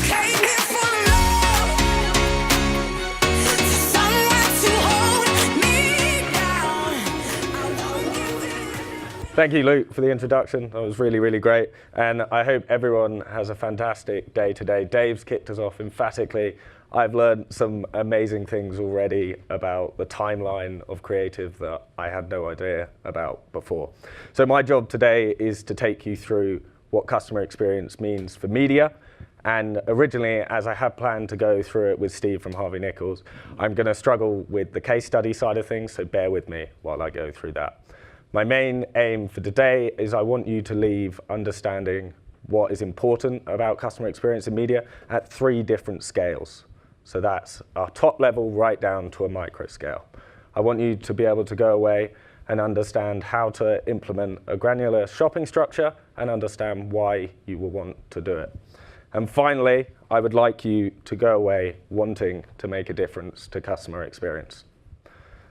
came here for love, someone to hold me down. I won't give in. Thank you, Luke, for the introduction. That was really, really great. And I hope everyone has a fantastic day today. Dave's kicked us off emphatically. I've learned some amazing things already about the timeline of creative that I had no idea about before. So my job today is to take you through what customer experience means for media. And originally, as I had planned to go through it with Steve from Harvey Nichols, I'm going to struggle with the case study side of things, so bear with me while I go through that. My main aim for today is I want you to leave understanding what is important about customer experience in media at 3 different scales. So that's our top level right down to a micro scale. I want you to be able to go away and understand how to implement a granular shopping structure and understand why you will want to do it. And finally, I would like you to go away wanting to make a difference to customer experience.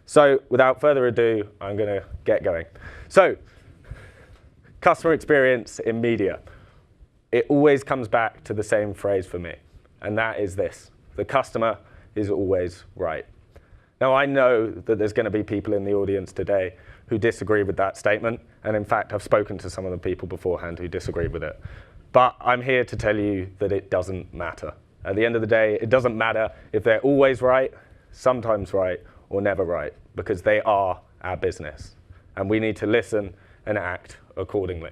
So without further ado, I'm going to get going. So customer experience in media. It always comes back to the same phrase for me, and that is this: the customer is always right. Now, I know that there's going to be people in the audience today who disagree with that statement, and in fact, I've spoken to some of the people beforehand who disagree with it. But I'm here to tell you that it doesn't matter. At the end of the day, it doesn't matter if they're always right, sometimes right, or never right, because they are our business, and we need to listen and act accordingly.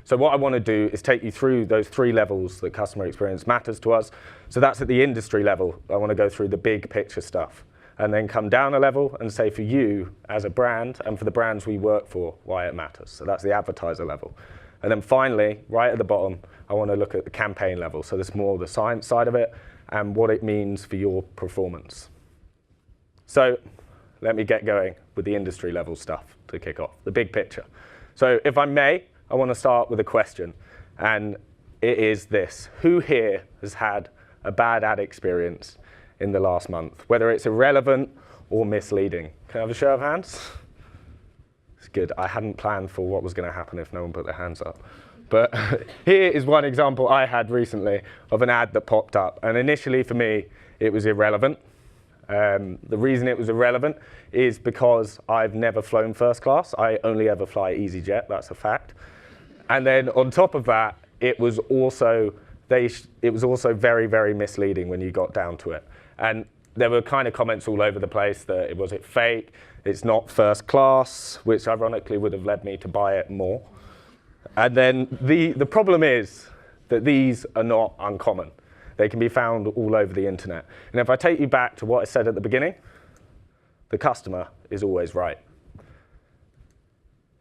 So what I want to do is take you through those 3 levels that customer experience matters to us. So that's at the industry level. I want to go through the big picture stuff, and then come down a level and say for you as a brand and for the brands we work for, why it matters. So that's the advertiser level. And then finally, right at the bottom, I want to look at the campaign level. So there's more of the science side of it and what it means for your performance. So let me get going with the industry level stuff to kick off, the big picture. So if I may, I want to start with a question, and it is this: who here has had a bad ad experience in the last month, whether it's irrelevant or misleading? Can I have a show of hands? It's good. I hadn't planned for what was going to happen if no one put their hands up. But here is one example I had recently of an ad that popped up, and initially for me, it was irrelevant. The reason it was irrelevant is because I've never flown first class. I only ever fly EasyJet, that's a fact. And then on top of that, it was also very, very misleading when you got down to it. And there were kind of comments all over the place that was it fake, it's not first class, which ironically would have led me to buy it more. And then the problem is that these are not uncommon. They can be found all over the internet. And if I take you back to what I said at the beginning, the customer is always right.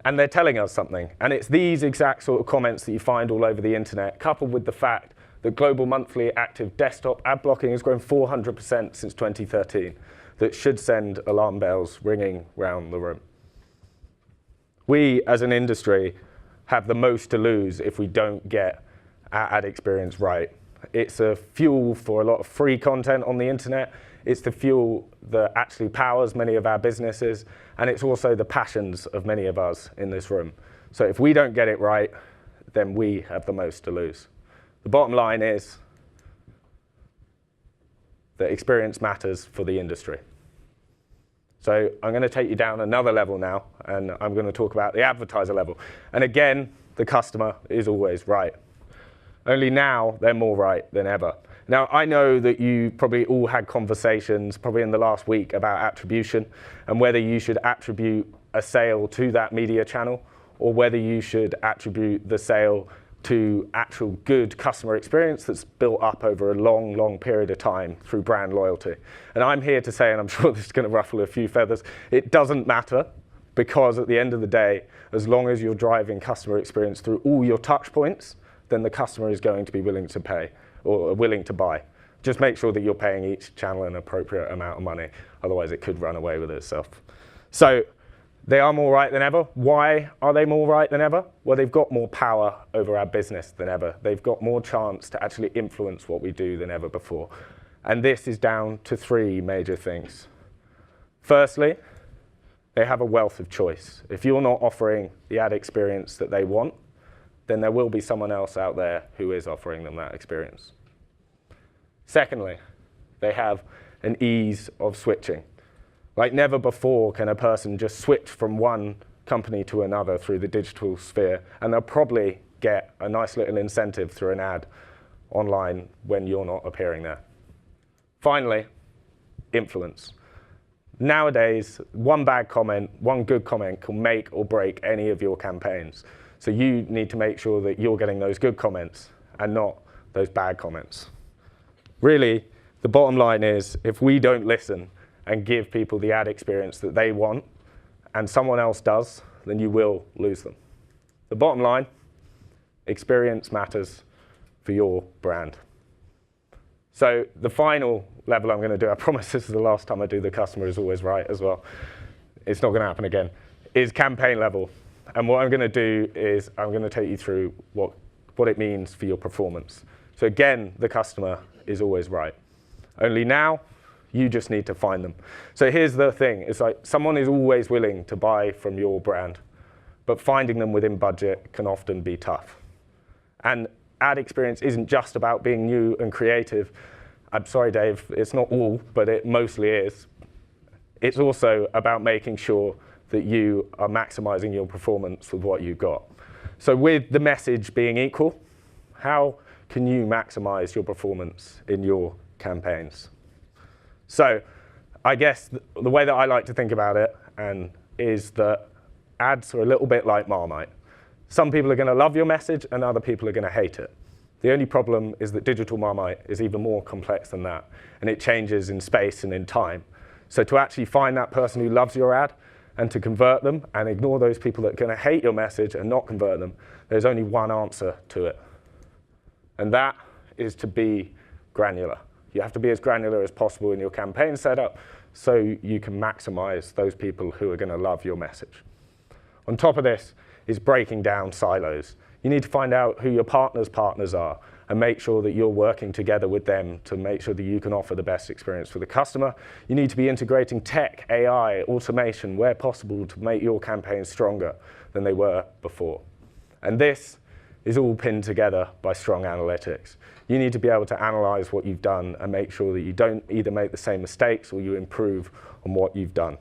And they're telling us something. And it's these exact sort of comments that you find all over the internet, coupled with the fact that global monthly active desktop ad blocking has grown 400% since 2013, that should send alarm bells ringing round the room. We, as an industry, have the most to lose if we don't get our ad experience right. It's a fuel for a lot of free content on the internet. It's the fuel that actually powers many of our businesses, and it's also the passions of many of us in this room. So if we don't get it right, then we have the most to lose. The bottom line is that experience matters for the industry. So I'm going to take you down another level now, and I'm going to talk about the advertiser level. And again, the customer is always right. Only now they're more right than ever. Now, I know that you probably all had conversations, probably in the last week, about attribution and whether you should attribute a sale to that media channel or whether you should attribute the sale to actual good customer experience that's built up over a long, long period of time through brand loyalty. And I'm here to say, and I'm sure this is going to ruffle a few feathers, it doesn't matter, because at the end of the day, as long as you're driving customer experience through all your touch points, then the customer is going to be willing to pay or willing to buy. Just make sure that you're paying each channel an appropriate amount of money, otherwise it could run away with itself. So they are more right than ever. Why are they more right than ever? Well, they've got more power over our business than ever. They've got more chance to actually influence what we do than ever before. And this is down to 3 major things. Firstly, they have a wealth of choice. If you're not offering the ad experience that they want, then there will be someone else out there who is offering them that experience. Secondly, they have an ease of switching. Like never before can a person just switch from one company to another through the digital sphere, and they'll probably get a nice little incentive through an ad online when you're not appearing there. Finally, influence. Nowadays, one bad comment, one good comment can make or break any of your campaigns. So you need to make sure that you're getting those good comments and not those bad comments. Really, the bottom line is if we don't listen and give people the ad experience that they want and someone else does, then you will lose them. The bottom line, experience matters for your brand. So the final level I'm going to do, I promise this is the last time I do the customer is always right as well. It's not going to happen again, is campaign level. And what I'm going to do is I'm going to take you through what it means for your performance. So again, the customer is always right. Only now, you just need to find them. So here's the thing. It's like someone is always willing to buy from your brand, but finding them within budget can often be tough. And ad experience isn't just about being new and creative. I'm sorry, Dave, it's not all, but it mostly is. It's also about making sure that you are maximizing your performance with what you've got. So with the message being equal, how can you maximize your performance in your campaigns? So I guess the way that I like to think about it is that ads are a little bit like Marmite. Some people are going to love your message and other people are going to hate it. The only problem is that digital Marmite is even more complex than that, and it changes in space and in time. So to actually find that person who loves your ad and to convert them and ignore those people that are going to hate your message and not convert them, there's only one answer to it. And that is to be granular. You have to be as granular as possible in your campaign setup so you can maximize those people who are going to love your message. On top of this is breaking down silos. You need to find out who your partners are and make sure that you're working together with them to make sure that you can offer the best experience for the customer. You need to be integrating tech, AI, automation where possible to make your campaigns stronger than they were before. And this is all pinned together by strong analytics. You need to be able to analyze what you've done and make sure that you don't either make the same mistakes or you improve on what you've done.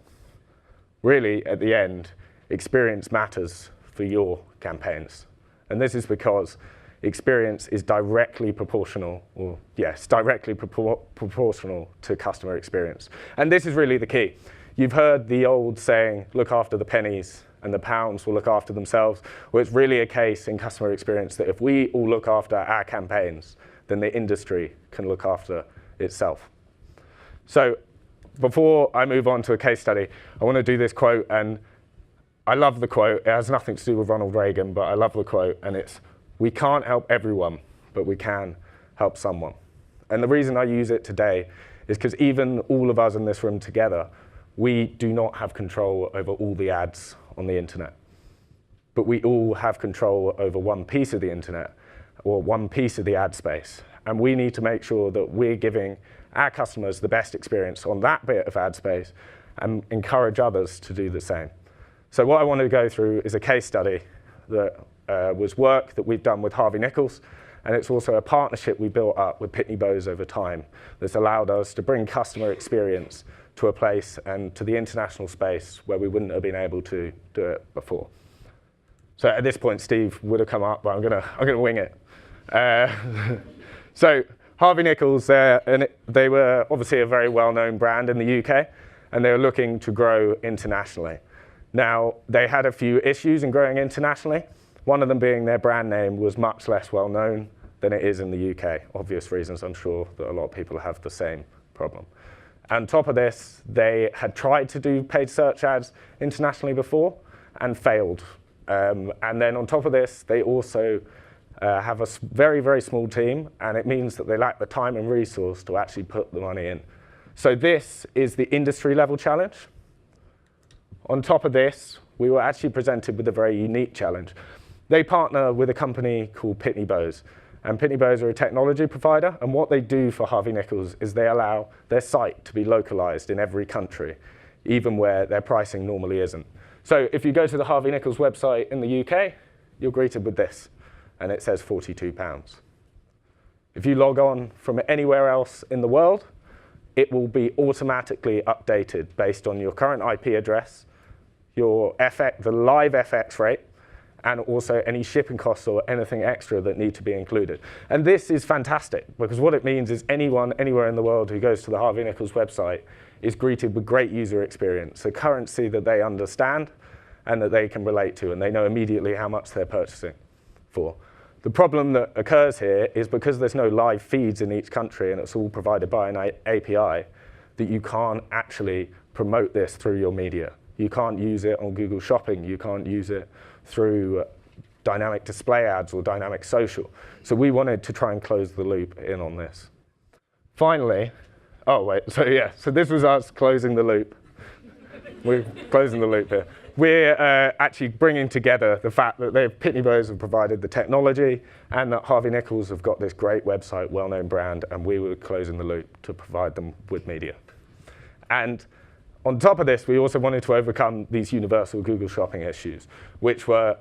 Really, at the end, experience matters for your campaigns. And this is because experience is directly proportional, proportional to customer experience. And this is really the key. You've heard the old saying, look after the pennies and the pounds will look after themselves. Well, it's really a case in customer experience that if we all look after our campaigns, then the industry can look after itself. So before I move on to a case study, I want to do this quote, and I love the quote. It has nothing to do with Ronald Reagan, but I love the quote, and it's, we can't help everyone, but we can help someone. And the reason I use it today is because even all of us in this room together, we do not have control over all the ads on the internet. But we all have control over one piece of the internet or one piece of the ad space. And we need to make sure that we're giving our customers the best experience on that bit of ad space and encourage others to do the same. So what I want to go through is a case study that was work that we've done with Harvey Nichols, and it's also a partnership we built up with Pitney Bowes over time that's allowed us to bring customer experience to a place and to the international space where we wouldn't have been able to do it before. So at this point, Steve would have come up, but I'm gonna wing it. So Harvey Nichols, they were obviously a very well-known brand in the UK, and they were looking to grow internationally. Now, they had a few issues in growing internationally, one of them being their brand name was much less well-known than it is in the UK. Obvious reasons, I'm sure that a lot of people have the same problem. On top of this, they had tried to do paid search ads internationally before and failed. And then on top of this, they also have a very, very small team, and it means that they lack the time and resource to actually put the money in. So this is the industry level challenge. On top of this, we were actually presented with a very unique challenge. They partner with a company called Pitney Bowes. And Pitney Bowes are a technology provider, and what they do for Harvey Nichols is they allow their site to be localized in every country, even where their pricing normally isn't. So if you go to the Harvey Nichols website in the UK, you're greeted with this, and it says £42. If you log on from anywhere else in the world, it will be automatically updated based on your current IP address, your FX, the live FX rate, and also any shipping costs or anything extra that need to be included. And this is fantastic, because what it means is anyone, anywhere in the world who goes to the Harvey Nichols website is greeted with great user experience, a currency that they understand and that they can relate to, and they know immediately how much they're purchasing for. The problem that occurs here is because there's no live feeds in each country and it's all provided by an API, that you can't actually promote this through your media. You can't use it on Google Shopping. You can't use it through dynamic display ads or dynamic social. So we wanted to try and close the loop in on this. Finally, so this was us closing the loop. We're closing the loop here. We're actually bringing together the fact that Pitney Bowes have provided the technology and that Harvey Nichols have got this great website, well-known brand, and we were closing the loop to provide them with media. And on top of this, we also wanted to overcome these universal Google Shopping issues, which were,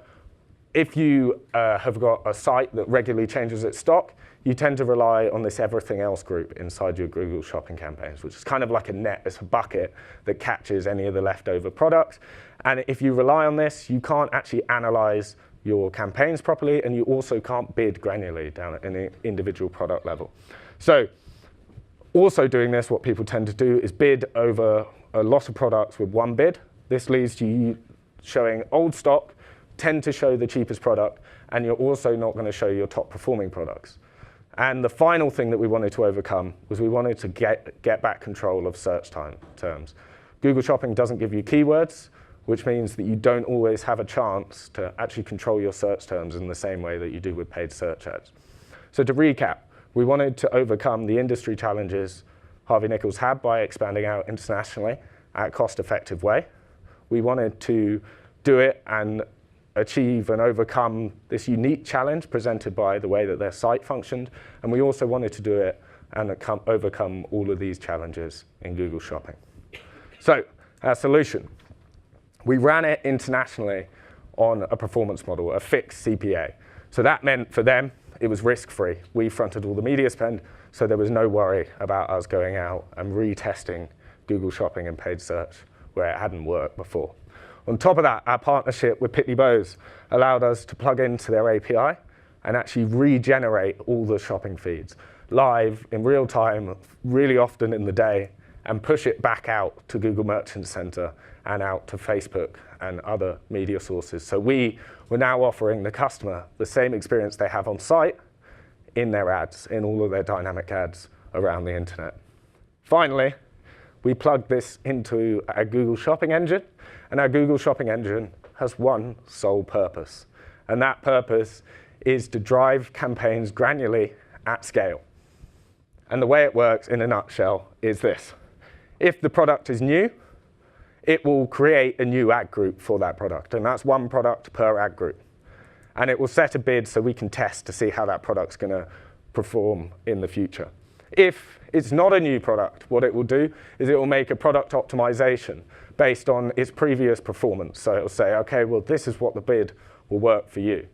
if you have got a site that regularly changes its stock, you tend to rely on this everything else group inside your Google Shopping campaigns, which is kind of like a net, it's a bucket that catches any of the leftover products. And if you rely on this, you can't actually analyze your campaigns properly, and you also can't bid granularly down at an individual product level. So also doing this, what people tend to do is bid over a lot of products with one bid. This leads to you showing old stock, tend to show the cheapest product, and you're also not going to show your top performing products. And the final thing that we wanted to overcome was we wanted to get back control of search terms. Google Shopping doesn't give you keywords, which means that you don't always have a chance to actually control your search terms in the same way that you do with paid search ads. So to recap, we wanted to overcome the industry challenges Harvey Nichols had by expanding out internationally at a cost-effective way. We wanted to do it and achieve and overcome this unique challenge presented by the way that their site functioned, and we also wanted to do it and overcome all of these challenges in Google Shopping. So, our solution. We ran it internationally on a performance model, a fixed CPA. So that meant for them, it was risk-free. We fronted all the media spend, so there was no worry about us going out and retesting Google Shopping and paid search where it hadn't worked before. On top of that, our partnership with Pitney Bowes allowed us to plug into their API and actually regenerate all the shopping feeds live in real time, really often in the day, and push it back out to Google Merchant Center and out to Facebook and other media sources. So we were now offering the customer the same experience they have on site in their ads, in all of their dynamic ads around the internet. Finally, we plugged this into our Google Shopping engine, and our Google Shopping engine has one sole purpose, and that purpose is to drive campaigns granularly at scale. And the way it works in a nutshell is this. If the product is new, it will create a new ad group for that product, and that's one product per ad group. And it will set a bid so we can test to see how that product's going to perform in the future. If it's not a new product, what it will do is it will make a product optimization based on its previous performance. So it will say, okay, well, this is what the bid will work for you.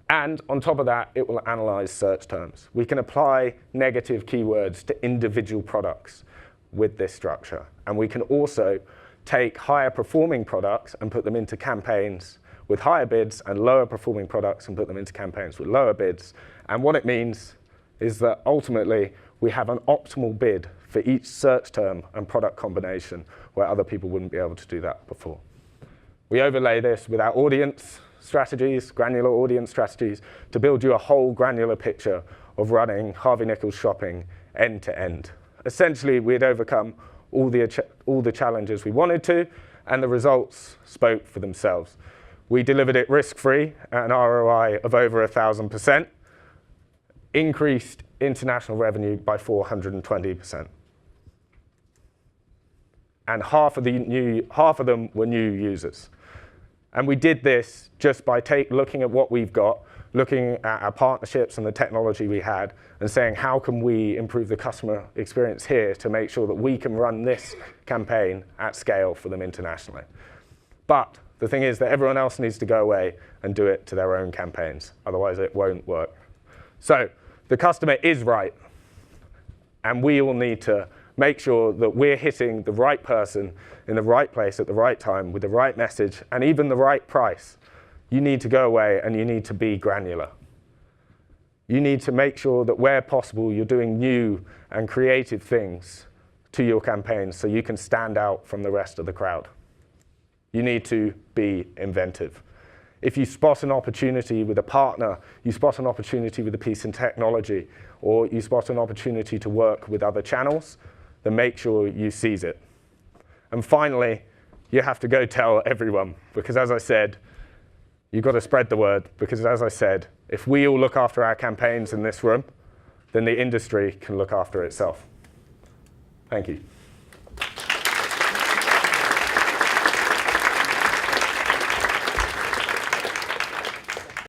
And on top of that, it will analyze search terms. We can apply negative keywords to individual products with this structure. And we can also take higher performing products and put them into campaigns with higher bids, and lower performing products and put them into campaigns with lower bids. And what it means is that ultimately we have an optimal bid for each search term and product combination where other people wouldn't be able to do that before. We overlay this with our audience strategies, granular audience strategies, to build you a whole granular picture of running Harvey Nichols Shopping end to end. Essentially, we'd overcome all the challenges we wanted to, and the results spoke for themselves. We delivered it risk-free at an ROI of over 1,000%, increased international revenue by 420%. And half of them were new users. And we did this just by looking at what we've got, looking at our partnerships and the technology we had, and saying, how can we improve the customer experience here to make sure that we can run this campaign at scale for them internationally. But the thing is that everyone else needs to go away and do it to their own campaigns. Otherwise, it won't work. So the customer is right. And we all need to make sure that we're hitting the right person in the right place at the right time with the right message and even the right price. You need to go away and you need to be granular. You need to make sure that where possible, you're doing new and creative things to your campaigns so you can stand out from the rest of the crowd. You need to be inventive. If you spot an opportunity with a partner, you spot an opportunity with a piece in technology, or you spot an opportunity to work with other channels, then make sure you seize it. And finally, you have to go tell everyone, because as I said, you've got to spread the word, because as I said, if we all look after our campaigns in this room, then the industry can look after itself. Thank you.